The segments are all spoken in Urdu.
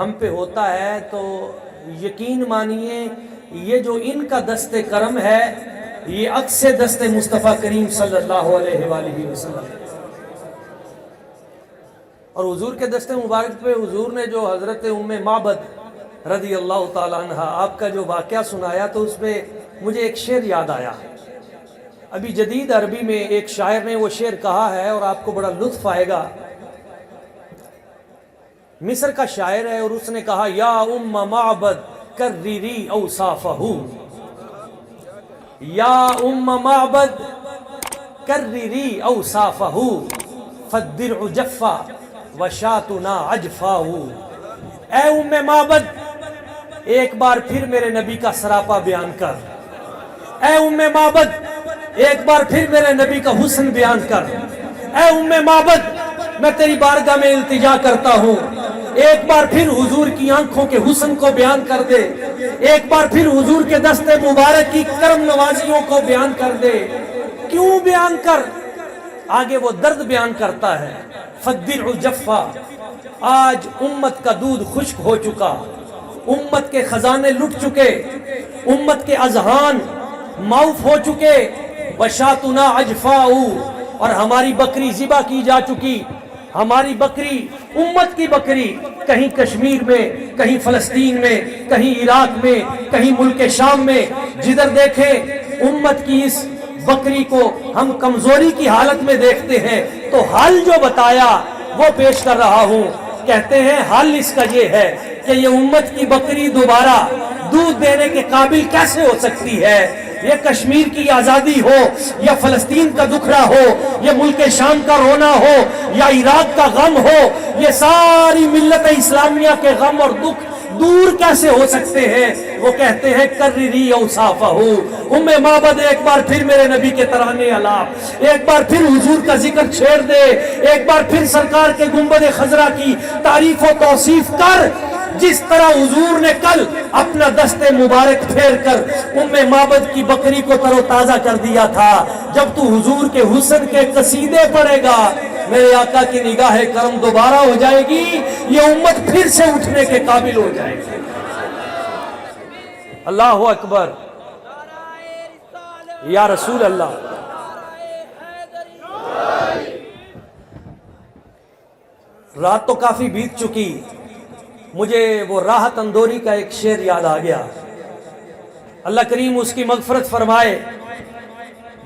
ہم پہ ہوتا ہے تو یقین مانیے یہ جو ان کا دست کرم ہے یہ عکس دست مصطفیٰ کریم صلی اللہ علیہ وآلہ وسلم. اور حضور کے دست مبارک پہ حضور نے جو حضرت ام معبد رضی اللہ تعالیٰ عنہ آپ کا جو واقعہ سنایا تو اس پہ مجھے ایک شعر یاد آیا. ابھی جدید عربی میں ایک شاعر نے وہ شعر کہا ہے اور آپ کو بڑا لطف آئے گا. مصر کا شاعر ہے اور اس نے کہا یا ام معبد کرری اوصافہ، یا ام معبد کرری اوصافہ فالدرع جفا وشاتنا عجفاہ. اے ام معبد ایک بار پھر میرے نبی کا سراپا بیان کر. اے ام معبد ایک بار پھر میرے نبی کا حسن بیان کر. اے ام معبد میں تیری بارگاہ میں التجا کرتا ہوں ایک بار پھر حضور کی آنکھوں کے حسن کو بیان کر دے. ایک بار پھر حضور کے دست مبارک کی کرم نوازیوں کو بیان کر دے. کیوں بیان کر؟ آگے وہ درد بیان کرتا ہے. فالدرع جفا، آج امت کا دودھ خشک ہو چکا، امت کے خزانے لٹ چکے، امت کے اذہان معاف ہو چکے. وشاتنا عجفاء، اور ہماری بکری ذبح کی جا چکی. ہماری بکری، امت کی بکری، کہیں کشمیر میں، کہیں فلسطین میں، کہیں عراق میں، کہیں ملک شام میں، جدھر دیکھیں امت کی اس بکری کو ہم کمزوری کی حالت میں دیکھتے ہیں. تو حل جو بتایا وہ پیش کر رہا ہوں. کہتے ہیں حل اس کا یہ ہے کہ یہ امت کی بکری دوبارہ دودھ دینے کے قابل کیسے ہو سکتی ہے. یہ کشمیر کی آزادی ہو یا فلسطین کا دکھڑا ہو یا ملک شام کا رونا ہو یا عراق کا غم ہو، یہ ساری ملت اسلامیہ کے غم اور دکھ دور کیسے ہو سکتے ہیں. وہ کہتے ہیں کرری اوصافہ. ام معبد ایک بار پھر میرے نبی کے ترانے الاپ، ایک بار پھر حضور کا ذکر چھیڑ دے، ایک بار پھر سرکار کے گنبد خضرا کی تعریف و توصیف کر. جس طرح حضور نے کل اپنا دست مبارک پھیر کر ام معبد کی بکری کو تر و تازہ کر دیا تھا، جب تو حضور کے حسن کے قصیدے پڑھے گا میرے آقا کی نگاہ کرم دوبارہ ہو جائے گی. یہ امت پھر سے اٹھنے کے قابل ہو جائے گی. اللہ اکبر یا رسول اللہ. رات تو کافی بیت چکی، مجھے وہ راحت اندوری کا ایک شعر یاد آ گیا. اللہ کریم اس کی مغفرت فرمائے.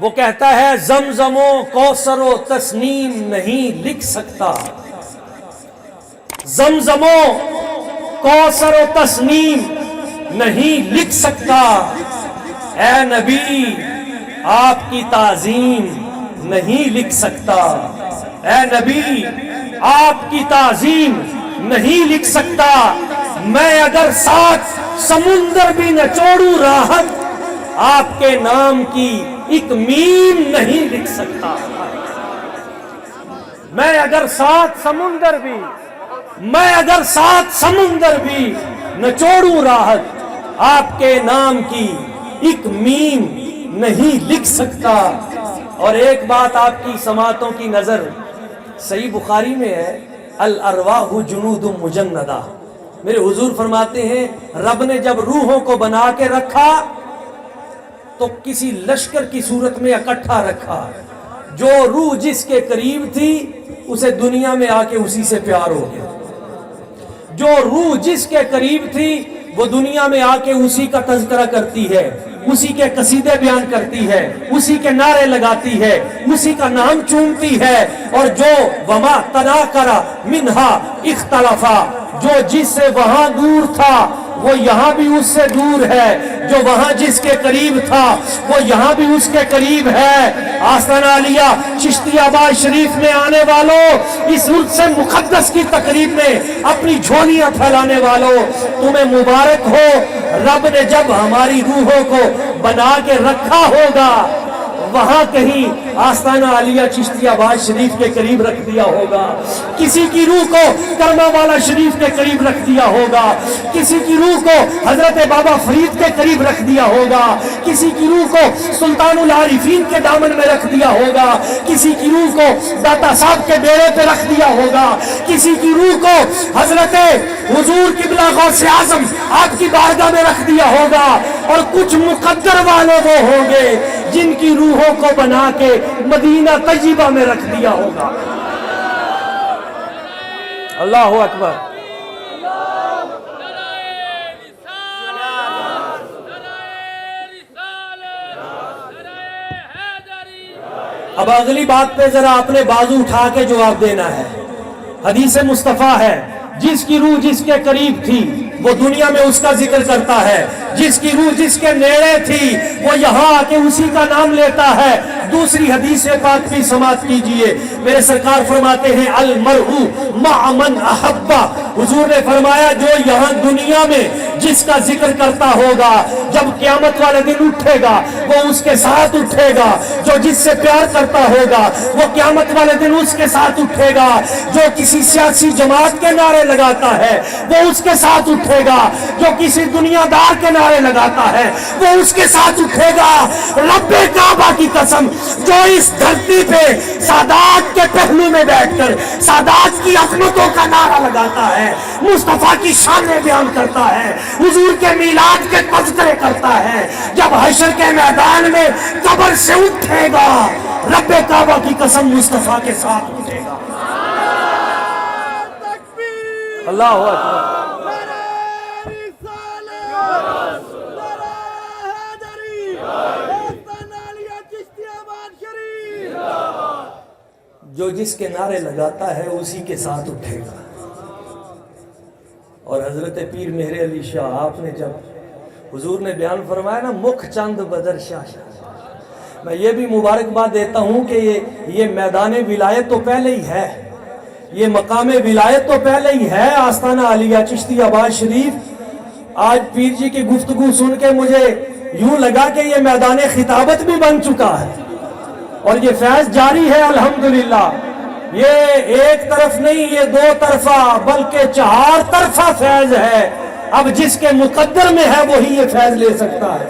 وہ کہتا ہے زمزم و کوثر و تسنیم نہیں لکھ سکتا، زمزم و کوثر و تسنیم نہیں لکھ سکتا. اے نبی آپ کی تعظیم نہیں لکھ سکتا. اے نبی آپ کی تعظیم نہیں لکھ سکتا. میں اگر 7 سمندر بھی نچوڑوں راحت، آپ کے نام کی ایک میم نہیں لکھ سکتا. میں اگر 7 سمندر بھی، میں اگر 7 سمندر بھی نچوڑوں راحت، آپ کے نام کی ایک میم نہیں لکھ سکتا. اور ایک بات آپ کی سماعتوں کی نظر صحیح بخاری میں ہے، الارواح جنود مجندہ. میرے حضور فرماتے ہیں رب نے جب روحوں کو بنا کے رکھا تو کسی لشکر کی صورت میں اکٹھا رکھا. جو روح جس کے قریب تھی اسے دنیا میں آ کے اسی سے پیار ہو گیا. جو روح جس کے قریب تھی وہ دنیا میں آ کے اسی کا تذکرہ کرتی ہے، اسی کے قصیدے بیان کرتی ہے، اسی کے نعرے لگاتی ہے، اسی کا نام چومتی ہے. اور جو وما تناکر منہا اختلافا، جو جس سے وہاں دور تھا وہ یہاں بھی اس سے دور ہے، جو وہاں جس کے قریب تھا وہ یہاں بھی اس کے قریب ہے. آستانہ عالیہ چشتی آباد شریف میں آنے والوں، اس ملک سے مقدس کی تقریب میں اپنی جھولیاں پھیلانے والوں، تمہیں مبارک ہو. رب نے جب ہماری روحوں کو بنا کے رکھا ہوگا وہاں کہیں آستانہ عالیہ چشتی آباد شریف کے قریب رکھ دیا ہوگا، کسی کی روح کو کرما والا شریف کے قریب رکھ دیا ہوگا، کسی کی روح کو حضرت بابا فرید کے قریب رکھ دیا ہوگا، کسی کی روح کو سلطان العارفین کے دامن میں رکھ دیا ہوگا، کسی کی روح کو داتا صاحب کے بیڑے پہ رکھ دیا ہوگا، کسی کی روح کو حضرت حضور قبلہ غوث اعظم آپ کی بارگاہ میں رکھ دیا ہوگا، اور کچھ مقدر والے وہ ہوں گے جن کی روحوں کو بنا کے مدینہ طیبہ میں رکھ دیا ہوگا۔ اللہ اکبر۔ اب اگلی بات پہ ذرا اپنے بازو اٹھا کے جواب دینا ہے۔ حدیث مصطفیٰ ہے، جس کی روح جس کے قریب تھی وہ دنیا میں اس کا ذکر کرتا ہے، جس کی روح جس کے نیڑے تھی وہ یہاں آ کے اسی کا نام لیتا ہے۔ دوسری حدیث پاک بھی سماعت کیجئے، میرے سرکار فرماتے ہیں المرء مع من احبہ، حضور نے فرمایا جو یہاں دنیا میں جس کا ذکر کرتا ہوگا جب قیامت والے دن اٹھے گا وہ اس کے ساتھ اٹھے گا، جو جس سے پیار کرتا ہوگا وہ قیامت والے دن اس کے ساتھ اٹھے گا، جو کسی سیاسی جماعت کے نعرے لگاتا ہے وہ اس کے ساتھ اٹھے گا، جو کسی دنیا دار کے نعرے لگاتا ہے وہ اس کے ساتھ اٹھے گا۔ رب کعبہ کی قسم، جو اس دھرتی پہ سادات کے پہلو میں بیٹھ کر سادات کی عظمتوں کا نعرہ لگاتا ہے، مصطفیٰ کی شانیں بیان کرتا ہے، حضور کے میلاد کے تذکرے کرتا ہے، جب حشر کے میدان میں قبر سے اٹھے گا رب کعبہ کی قسم مصطفیٰ کے ساتھ اٹھے گا۔ اللہ اکبر۔ جو جس کے نعرے لگاتا ہے اسی کے ساتھ اٹھے گا۔ اور حضرت پیر مہر علی شاہ آپ نے جب حضور نے بیان فرمایا نا مکھ چند بدر شاہ شاہ، میں یہ بھی مبارکباد دیتا ہوں کہ یہ میدان ولایت تو پہلے ہی ہے، یہ مقام ولایت تو پہلے ہی ہے، آستانہ عالیہ چشتی آباد شریف۔ آج پیر جی کی گفتگو سن کے مجھے یوں لگا کہ یہ میدان خطابت بھی بن چکا ہے، اور یہ فیض جاری ہے الحمدللہ۔ یہ ایک طرف نہیں، یہ دو طرفہ بلکہ چار طرفہ فیض ہے۔ اب جس کے مقدر میں ہے وہی یہ فیض لے سکتا ہے۔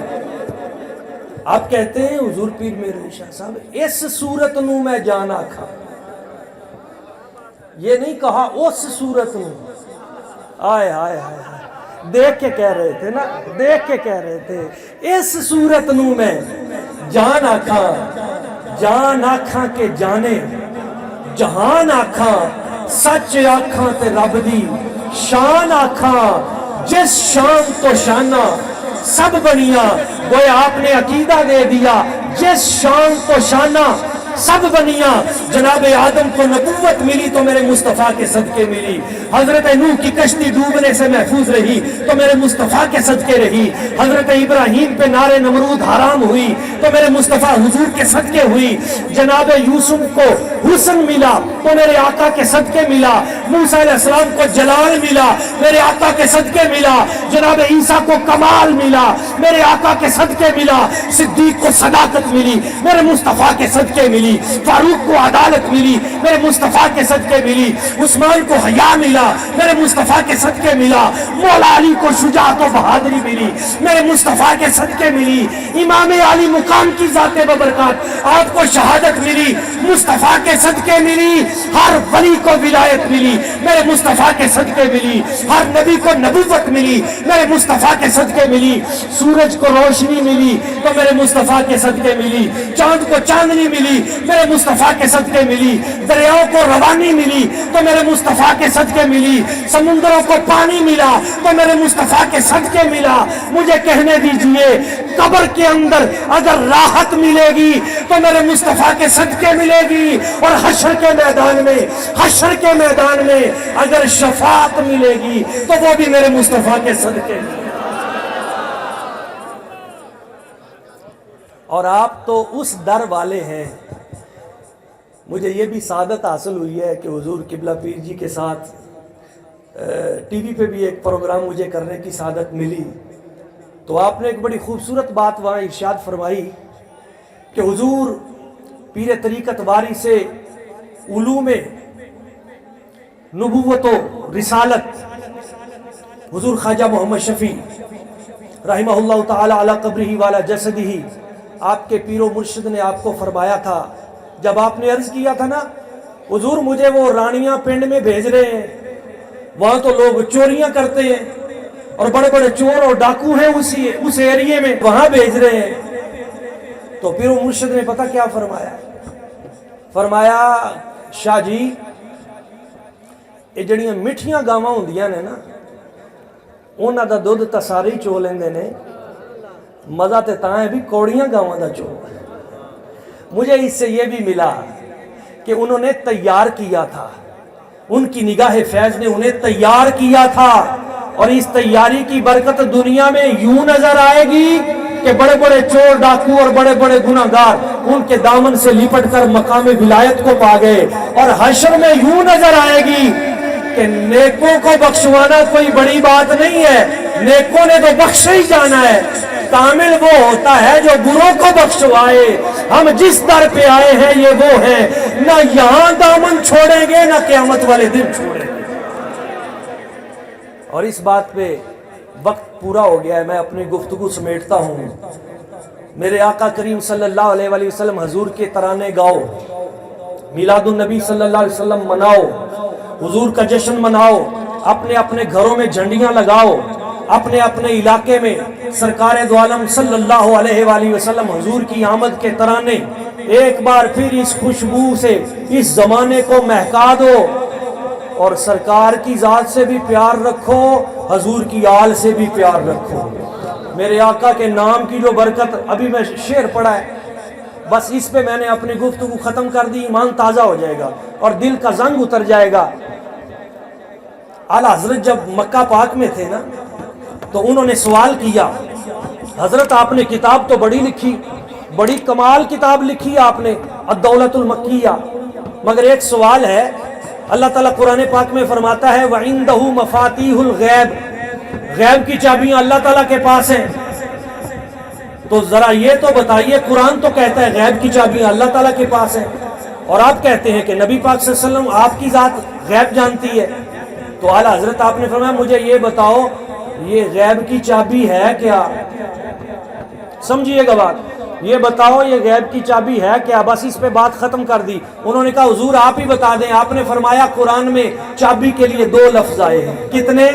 آپ کہتے ہیں حضور پیر میرے شاہ صاحب اس صورت نو میں جانا کھا، یہ نہیں کہا اس صورت نو، آئے آئے آئے دیکھ کے کہہ رہے تھے نا، دیکھ کے کہہ رہے تھے اس صورت نو میں جان آکھاں، جان آکھاں کے جانے جہان آکھاں، سچ آکھاں تے رب دی شان آکھاں، جس شان تو شانہ سب بنیا، گویا آپ نے عقیدہ دے دیا جس شان تو شانہ سب بنیا۔ جناب آدم کو نبوت ملی تو میرے مصطفیٰ کے صدقے ملی، حضرت نوح کی کشتی ڈوبنے سے محفوظ رہی تو میرے مصطفیٰ کے صدقے رہی، حضرت ابراہیم پہ نار نمرود حرام ہوئی تو میرے مصطفیٰ حضور کے صدقے ہوئی، جناب یوسف کو حسن ملا تو میرے آقا کے صدقے ملا، موسیٰ علیہ السلام کو جلال ملا میرے آقا کے صدقے ملا، جناب عیسیٰ کو کمال ملا میرے آقا کے صدقے ملا، صدیق کو صداقت ملی میرے مصطفیٰ کے صدقے ملی، فاروق کو عدالت ملی میرے مصطفیٰ کے صدقے ملی، عثمان کو حیا ملا میرے مصطفیٰ کے صدقے ملا، مولا علی کو شجاعت و بہادری ملی میرے مصطفیٰ کے صدقے ملی، امام علی مقام کی ذات ببرکات آپ کو شہادت ملی مصطفیٰ کے صدقے ملی، ہر ولی کو ولایت ملی میرے مصطفیٰ کے صدقے ملی، ہر نبی کو نبوت ملی میرے مصطفیٰ کے صدقے ملی، سورج کو روشنی ملی تو میرے مصطفیٰ کے صدقے ملی، چاند کو چاندنی ملی میرے مصطفیٰ کے صدقے ملی، دریاؤں کو روانی ملی تو میرے مصطفیٰ کے صدقے ملی، سمندروں کو پانی ملا تو میرے مصطفیٰ کے صدقے ملا۔ مجھے کہنے دیجئے قبر کے اندر اگر راحت ملے گی تو میرے مصطفیٰ کے صدقے ملے گی، اور حشر کے میدان میں اگر شفاعت ملے گی تو وہ بھی میرے مصطفیٰ کے صدقے ملے گی۔ اور آپ تو اس در والے ہیں، مجھے یہ بھی سعادت حاصل ہوئی ہے کہ حضور قبلہ پیر جی کے ساتھ ٹی وی پہ بھی ایک پروگرام مجھے کرنے کی سعادت ملی، تو آپ نے ایک بڑی خوبصورت بات وہاں ارشاد فرمائی کہ حضور پیر طریقت واری سے علوم نبوت و رسالت حضور خواجہ محمد شفیع رحمہ اللہ تعالی علی قبرہ والا جسدہ، آپ کے پیر و مرشد نے آپ کو فرمایا تھا جب آپ نے عرض کیا تھا نا حضور مجھے وہ رانیاں پنڈ میں بھیج رہے ہیں، وہاں تو لوگ چوریاں کرتے ہیں اور بڑے بڑے چور اور ڈاکو ہیں اس ایریے میں، وہاں بھیج رہے ہیں۔ تو پیر و مرشد نے پتہ کیا فرمایا؟ فرمایا شاہ جی یہ جڑیاں میٹھیاں گاواں ہوندیاں نے نا انہاں دا دودھ تا سارے ہی چو لیندے نے، مزہ تے تاں ہے بھی کوڑیاں گاواں دا چو۔ مجھے اس سے یہ بھی ملا کہ انہوں نے تیار کیا تھا، ان کی نگاہ فیض نے انہیں تیار کیا تھا، اور اس تیاری کی برکت دنیا میں یوں نظر آئے گی کہ بڑے بڑے چور ڈاکو اور بڑے بڑے گناہگار ان کے دامن سے لپٹ کر مقام ولایت کو پا گئے، اور حشر میں یوں نظر آئے گی کہ نیکوں کو بخشوانا کوئی بڑی بات نہیں ہے، نیکوں نے تو بخش ہی جانا ہے، کامل وہ ہوتا ہے جو بروں کو بخشوائے۔ ہم جس در پہ آئے ہیں یہ وہ ہیں، نہ یہاں دامن چھوڑیں گے نہ قیامت والے دن چھوڑیں گے۔ اور اس بات پہ وقت پورا ہو گیا ہے، میں اپنی گفتگو سمیٹتا ہوں۔ میرے آقا کریم صلی اللہ علیہ وآلہ وسلم حضور کے ترانے گاؤ، میلاد النبی صلی اللہ علیہ وسلم مناؤ، حضور کا جشن مناؤ، اپنے اپنے گھروں میں جھنڈیاں لگاؤ، اپنے اپنے علاقے میں سرکار دو عالم صلی اللہ علیہ وآلہ وسلم حضور کی آمد کے ترانے ایک بار پھر اس خوشبو سے اس زمانے کو مہکا دو، اور سرکار کی ذات سے بھی پیار رکھو، حضور کی آل سے بھی پیار رکھو۔ میرے آقا کے نام کی جو برکت، ابھی میں شعر پڑھا ہے بس اس پہ میں نے اپنی گفتگو ختم کر دی، ایمان تازہ ہو جائے گا اور دل کا زنگ اتر جائے گا۔ اعلیٰ حضرت جب مکہ پاک میں تھے نا تو انہوں نے سوال کیا، حضرت آپ نے کتاب تو بڑی لکھی، بڑی کمال کتاب لکھی آپ نے الدولۃ المکیہ، مگر ایک سوال ہے، اللہ تعالیٰ قرآن پاک میں فرماتا ہے وَعِندَهُ مَفَاتِيحُ الْغَيْبِ، غیب کی چابیاں اللہ تعالیٰ کے پاس ہیں۔ تو ذرا یہ تو بتائیے، قرآن تو کہتا ہے غیب کی چابیاں اللہ تعالیٰ کے پاس ہیں، اور آپ کہتے ہیں کہ نبی پاک صلی اللہ علیہ وسلم آپ کی ذات غیب جانتی ہے۔ تو اعلیٰ حضرت آپ نے فرمایا مجھے یہ بتاؤ یہ غیب کی چابی ہے کیا؟ سمجھیے گا بات، یہ بتاؤ یہ غیب کی چابی ہے کیا؟ بس اس پہ بات ختم کر دی۔ انہوں نے کہا حضور آپ ہی بتا دیں۔ آپ نے فرمایا قرآن میں چابی کے لیے 2 لفظ آئے ہیں۔ کتنے؟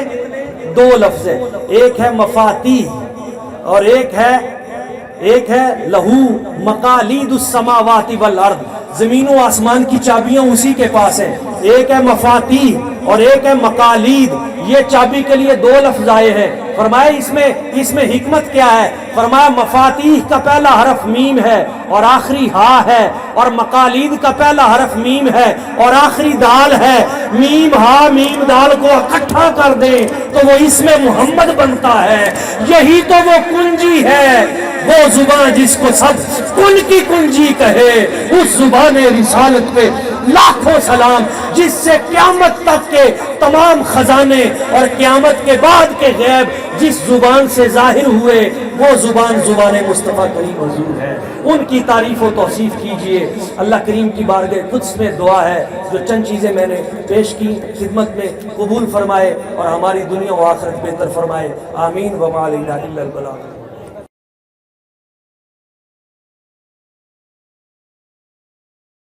2 لفظ ہیں، ایک ہے مفاتیح اور ایک ہے لہو مقالید السماوات والارض، زمین و آسمان کی چابیاں اسی کے پاس ہیں۔ ایک ہے مفاتیح اور ایک ہے مقالید، یہ چابی کے لیے 2 لفظ آئے ہیں۔ فرمایا اس میں حکمت کیا ہے؟ فرمایا مفاتیح کا پہلا حرف میم ہے اور آخری ہا ہے، اور مقالید کا پہلا حرف میم ہے اور آخری دال ہے۔ میم ہا میم دال کو اکٹھا کر دیں تو وہ اسم محمد بنتا ہے۔ یہی تو وہ کنجی ہے، وہ زبان جس کو سب کن کی کنجی کہے، اس زبان رسالت پہ لاکھوں سلام، جس سے قیامت تک کے تمام خزانے اور قیامت کے بعد کے غیب جس زبان سے ظاہر ہوئے وہ زبان مصطفیٰ کریم حضور ہے۔ ان کی تعریف و توصیف کیجئے۔ اللہ کریم کی بارگاہ قدس میں دعا ہے جو چند چیزیں میں نے پیش کی خدمت میں قبول فرمائے اور ہماری دنیا و آخرت بہتر فرمائے۔ آمین وما علینا الا البلاغ۔